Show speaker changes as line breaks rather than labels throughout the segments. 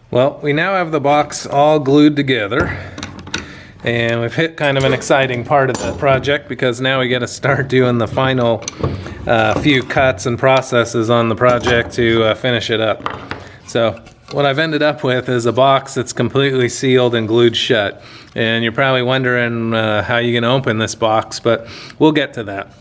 Well, we now have the box all glued together, and we've hit kind of an exciting part of the project because now we got to start doing the final few cuts and processes on the project to finish it up. So what I've ended up with is a box that's completely sealed and glued shut, and you're probably wondering how you're going to open this box, but we'll get to that.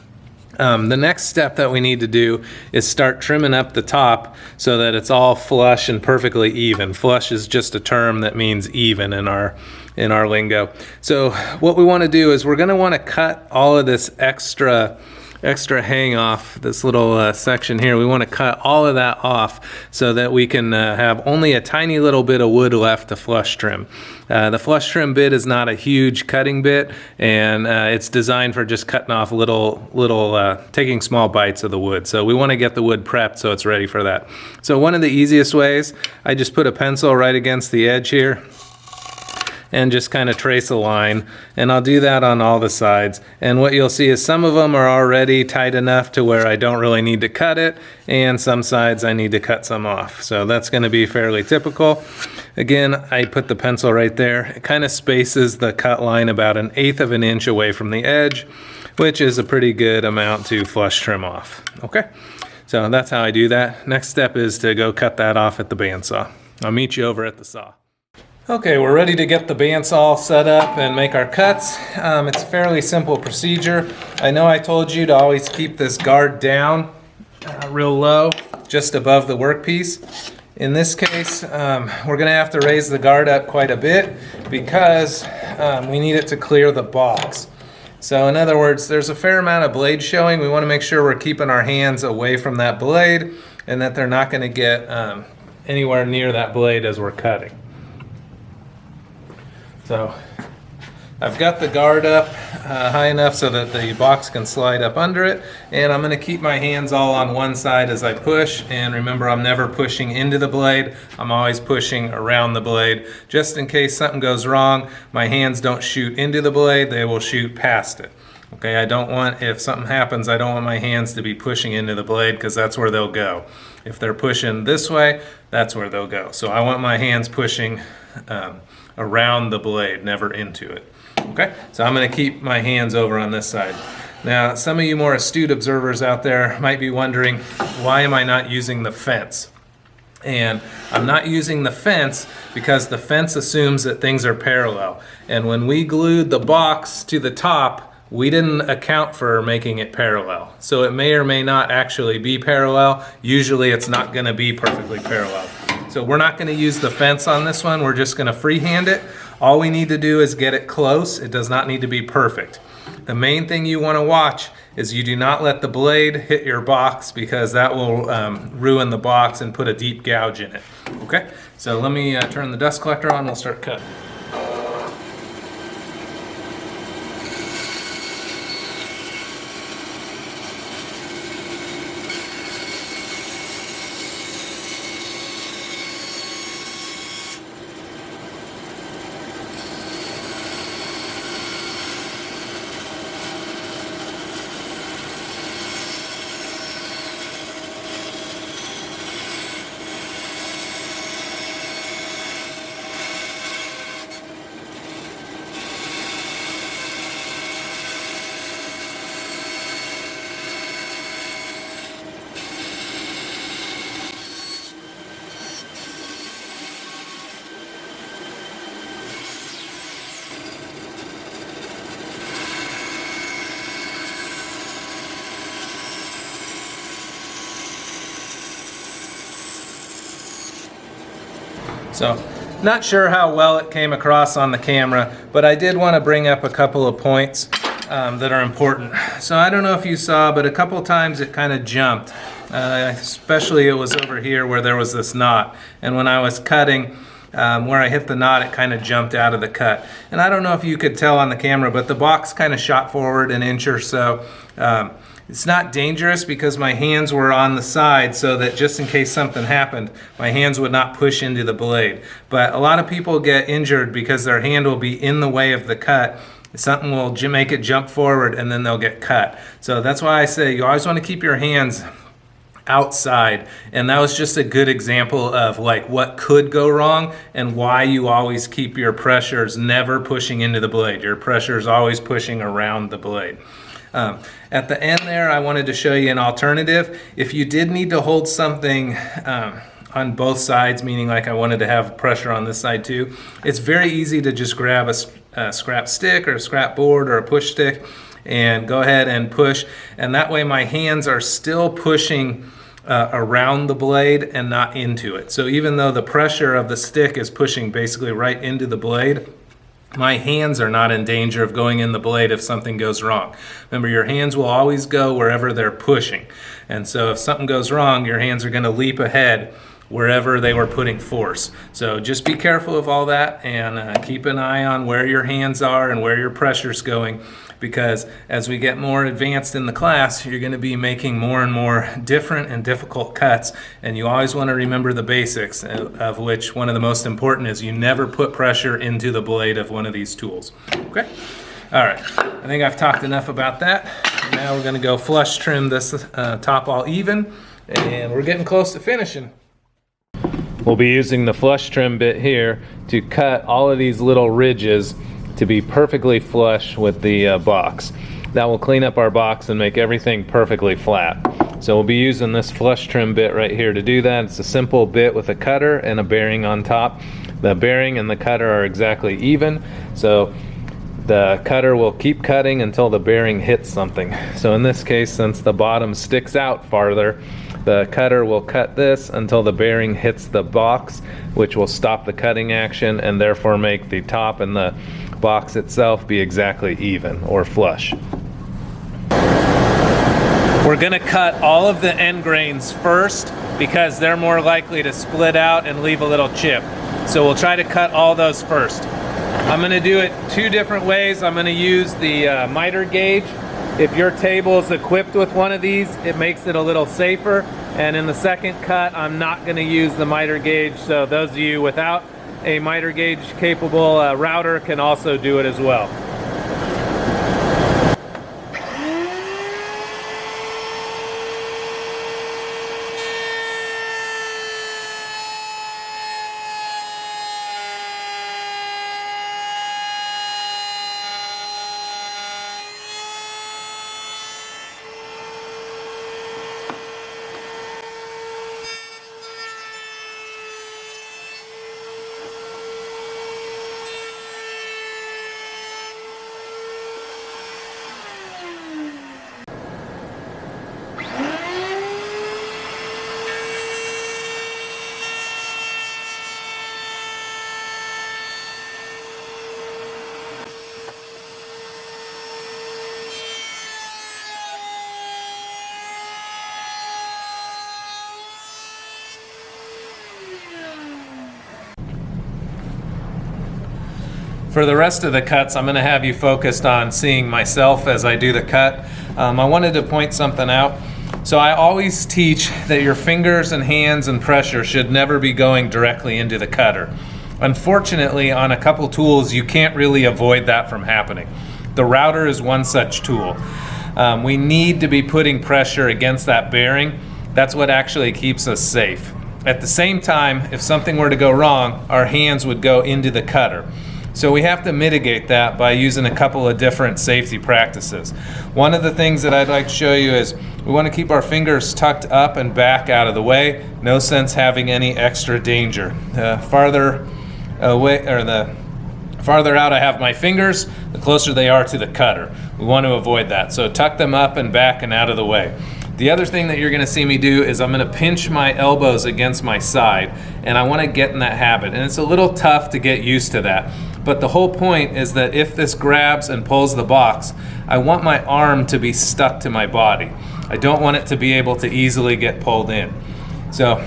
The next step that we need to do is start trimming up the top so that it's all flush and perfectly even. Flush is just a term that means even in our lingo. So what we want to do is we're going to want to cut all of this extra hang off, this little section here. We want to cut all of that off so that we can have only a tiny little bit of wood left to flush trim. The flush trim bit is not a huge cutting bit, and it's designed for just cutting off taking small bites of the wood. So we want to get the wood prepped so it's ready for that. So one of the easiest ways, I just put a pencil right against the edge here and just kind of trace a line, and I'll do that on all the sides. And what you'll see is some of them are already tight enough to where I don't really need to cut it, and some sides I need to cut some off. So that's going to be fairly typical. Again, I put the pencil right there. It kind of spaces the cut line about 1/8 of an inch away from the edge, which is a pretty good amount to flush trim off. Okay, so that's how I do that. Next step is to go cut that off at the bandsaw. I'll meet you over at the saw. Okay, we're ready to get the bandsaw set up and make our cuts. It's a fairly simple procedure. I know I told you to always keep this guard down real low, just above the workpiece. In this case, we're going to have to raise the guard up quite a bit because we need it to clear the box. So in other words, there's a fair amount of blade showing. We want to make sure we're keeping our hands away from that blade and that they're not going to get anywhere near that blade as we're cutting. So I've got the guard up high enough so that the box can slide up under it, and I'm going to keep my hands all on one side as I push. And remember, I'm never pushing into the blade, I'm always pushing around the blade. Just in case something goes wrong, my hands don't shoot into the blade, they will shoot past it. Okay, if something happens, I don't want my hands to be pushing into the blade because that's where they'll go. If they're pushing this way, that's where they'll go. So I want my hands pushing around the blade, never into it. Okay, so I'm going to keep my hands over on this side. Now, some of you more astute observers out there might be wondering, why am I not using the fence? And I'm not using the fence because the fence assumes that things are parallel. And when we glued the box to the top, we didn't account for making it parallel. So it may or may not actually be parallel. Usually it's not going to be perfectly parallel. So we're not going to use the fence on this one. We're just going to freehand it. All we need to do is get it close. It does not need to be perfect. The main thing you want to watch is you do not let the blade hit your box because that will ruin the box and put a deep gouge in it. Okay, so let me turn the dust collector on. We'll start cutting. So, not sure how well it came across on the camera, but I did want to bring up a couple of points that are important. So I don't know if you saw, but a couple times it kind of jumped. Especially it was over here where there was this knot. And when I was cutting, where I hit the knot, it kind of jumped out of the cut. And I don't know if you could tell on the camera, but the box kind of shot forward an inch or so. It's not dangerous because my hands were on the side so that just in case something happened, my hands would not push into the blade. But a lot of people get injured because their hand will be in the way of the cut. Something will make it jump forward and then they'll get cut. So that's why I say you always want to keep your hands outside, and that was just a good example of like what could go wrong and why you always keep your pressures never pushing into the blade. Your pressure is always pushing around the blade. At the end there, I wanted to show you an alternative. If you did need to hold something on both sides, meaning like I wanted to have pressure on this side too, it's very easy to just grab a scrap stick or a scrap board or a push stick and go ahead and push, and that way my hands are still pushing around the blade and not into it. So even though the pressure of the stick is pushing basically right into the blade, my hands are not in danger of going in the blade if something goes wrong. Remember, your hands will always go wherever they're pushing, and so if something goes wrong, your hands are going to leap ahead wherever they were putting force. So just be careful of all that, and keep an eye on where your hands are and where your pressure's going, because as we get more advanced in the class, you're going to be making more and more different and difficult cuts, and you always want to remember the basics, of which one of the most important is you never put pressure into the blade of one of these tools. Okay? All right, I think I've talked enough about that. Now we're going to go flush trim this top all even, and we're getting close to finishing. We'll be using the flush trim bit here to cut all of these little ridges to be perfectly flush with the box. That will clean up our box and make everything perfectly flat. So we'll be using this flush trim bit right here to do that. It's a simple bit with a cutter and a bearing on top. The bearing and the cutter are exactly even, so the cutter will keep cutting until the bearing hits something. So in this case, since the bottom sticks out farther, the cutter will cut this until the bearing hits the box, which will stop the cutting action and therefore make the top and the box itself be exactly even or flush. We're going to cut all of the end grains first because they're more likely to split out and leave a little chip. So we'll try to cut all those first. I'm going to do it two different ways. I'm going to use the miter gauge. If your table is equipped with one of these, it makes it a little safer. And in the second cut, I'm not going to use the miter gauge, so those of you without a miter gauge capable router can also do it as well. For the rest of the cuts, I'm going to have you focused on seeing myself as I do the cut. I wanted to point something out. So I always teach that your fingers and hands and pressure should never be going directly into the cutter. Unfortunately, on a couple tools, you can't really avoid that from happening. The router is one such tool. We need to be putting pressure against that bearing. That's what actually keeps us safe. At the same time, if something were to go wrong, our hands would go into the cutter. So we have to mitigate that by using a couple of different safety practices. One of the things that I'd like to show you is we want to keep our fingers tucked up and back out of the way. No sense having any extra danger. Farther away, or the farther out I have my fingers, the closer they are to the cutter. We want to avoid that. So tuck them up and back and out of the way. The other thing that you're going to see me do is I'm going to pinch my elbows against my side, and I want to get in that habit. And it's a little tough to get used to that. But the whole point is that if this grabs and pulls the box, I want my arm to be stuck to my body. I don't want it to be able to easily get pulled in. So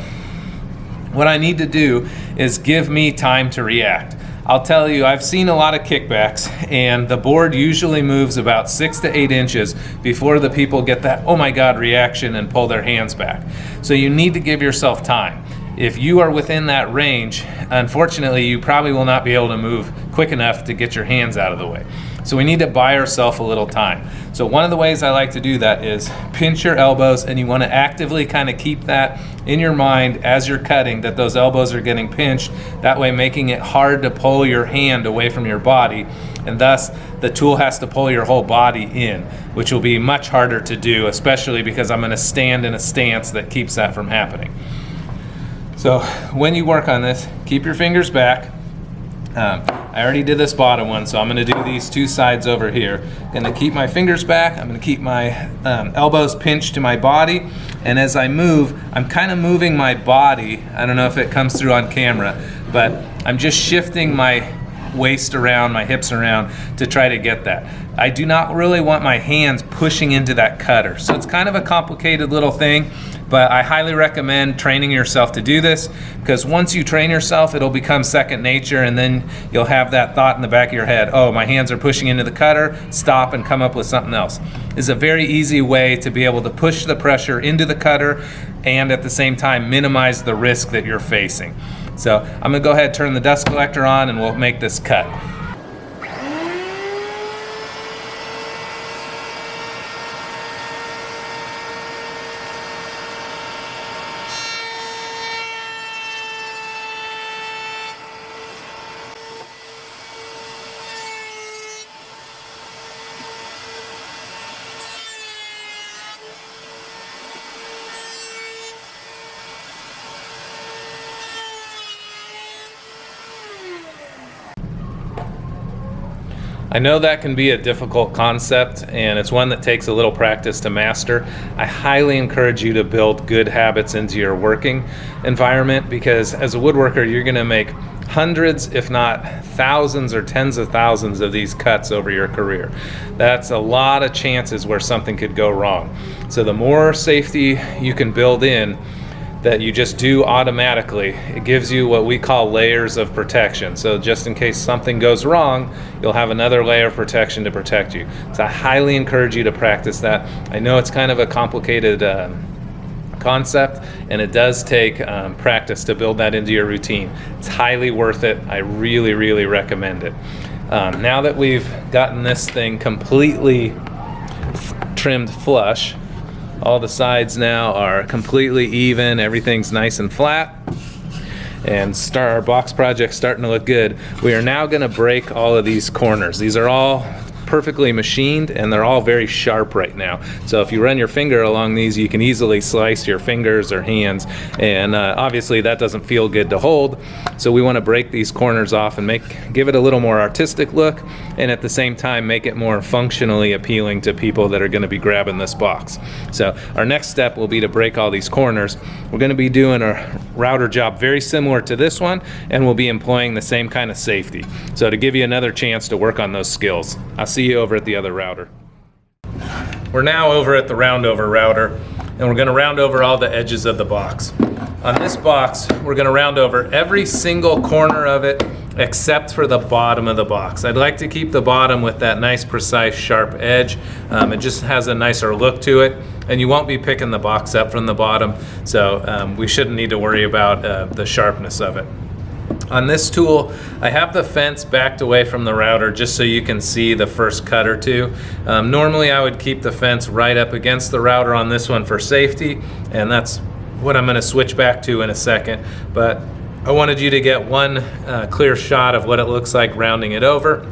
what I need to do is give me time to react. I'll tell you, I've seen a lot of kickbacks, and the board usually moves about 6 to 8 inches before the people get that oh my god reaction and pull their hands back. So you need to give yourself time. If you are within that range, unfortunately, you probably will not be able to move quick enough to get your hands out of the way. So we need to buy ourselves a little time. So one of the ways I like to do that is pinch your elbows, and you want to actively kind of keep that in your mind as you're cutting, that those elbows are getting pinched, that way making it hard to pull your hand away from your body, and thus the tool has to pull your whole body in, which will be much harder to do, especially because I'm going to stand in a stance that keeps that from happening. So when you work on this, keep your fingers back. I already did this bottom one, so I'm going to do these two sides over here. I'm going to keep my fingers back. I'm going to keep my elbows pinched to my body, and as I move, I'm kind of moving my body. I don't know if it comes through on camera, but I'm just shifting my waist around, my hips around to try to get that. I do not really want my hands pushing into that cutter. So it's kind of a complicated little thing, but I highly recommend training yourself to do this, because once you train yourself, it'll become second nature, and then you'll have that thought in the back of your head, oh, my hands are pushing into the cutter, stop and come up with something else. It's a very easy way to be able to push the pressure into the cutter and at the same time minimize the risk that you're facing. So I'm gonna go ahead and turn the dust collector on, and we'll make this cut. I know that can be a difficult concept, and it's one that takes a little practice to master. I highly encourage you to build good habits into your working environment, because as a woodworker, you're going to make hundreds, if not thousands or tens of thousands of these cuts over your career. That's a lot of chances where something could go wrong. So the more safety you can build in, that you just do automatically, it gives you what we call layers of protection. So just in case something goes wrong, you'll have another layer of protection to protect you. So I highly encourage you to practice that. I know it's kind of a complicated concept, and it does take practice to build that into your routine. It's highly worth it. I really, really recommend it. Now that we've gotten this thing completely trimmed flush, all the sides now are completely even, everything's nice and flat, and our box project's starting to look good. We are now going to break all of these corners. These are all perfectly machined, and they're all very sharp right now. So if you run your finger along these, you can easily slice your fingers or hands, and obviously that doesn't feel good to hold. So we want to break these corners off and give it a little more artistic look, and at the same time make it more functionally appealing to people that are going to be grabbing this box. So our next step will be to break all these corners. We're going to be doing a router job very similar to this one, and we'll be employing the same kind of safety. So to give you another chance to work on those skills. I'll see you over at the other router. We're now over at the Roundover Router, and we're going to round over all the edges of the box. On this box, we're going to round over every single corner of it except for the bottom of the box. I'd like to keep the bottom with that nice, precise, sharp edge. It just has a nicer look to it, and you won't be picking the box up from the bottom, so we shouldn't need to worry about the sharpness of it. On this tool, I have the fence backed away from the router just so you can see the first cut or two. Normally I would keep the fence right up against the router on this one for safety, and that's what I'm going to switch back to in a second. But I wanted you to get one clear shot of what it looks like rounding it over,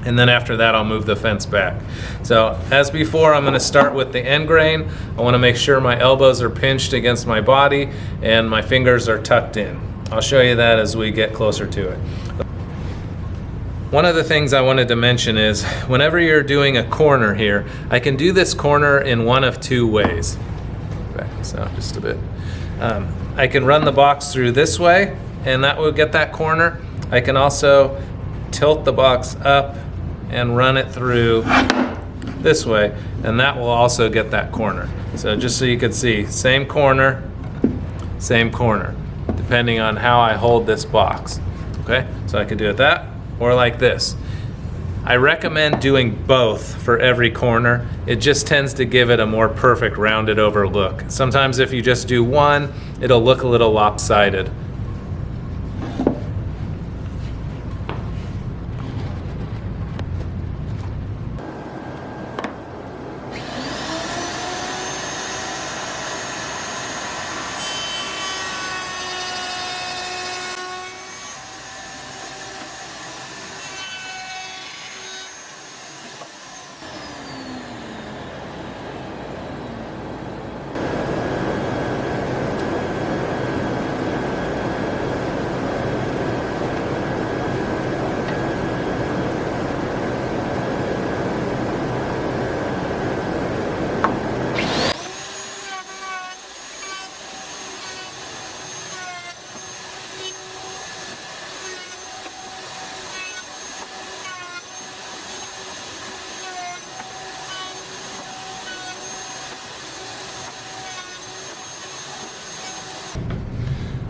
and then after that I'll move the fence back. So as before, I'm going to start with the end grain. I want to make sure my elbows are pinched against my body and my fingers are tucked in. I'll show you that as we get closer to it. One of the things I wanted to mention is whenever you're doing a corner here, I can do this corner in one of two ways. Back this out just a bit. I can run the box through this way, and that will get that corner. I can also tilt the box up and run it through this way, and that will also get that corner. So just so you can see, same corner, depending on how I hold this box. Okay, so I could do it that or like this. I recommend doing both for every corner. It just tends to give it a more perfect rounded over look. Sometimes if you just do one, it'll look a little lopsided.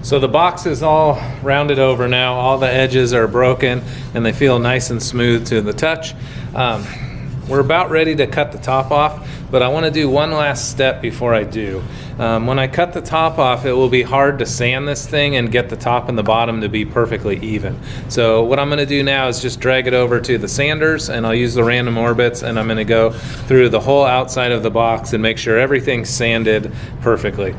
So the box is all rounded over now. All the edges are broken and they feel nice and smooth to the touch. We're about ready to cut the top off, but I want to do one last step before I do. When I cut the top off, it will be hard to sand this thing and get the top and the bottom to be perfectly even. So what I'm going to do now is just drag it over to the sanders, and I'll use the random orbits, and I'm going to go through the whole outside of the box and make sure everything's sanded perfectly.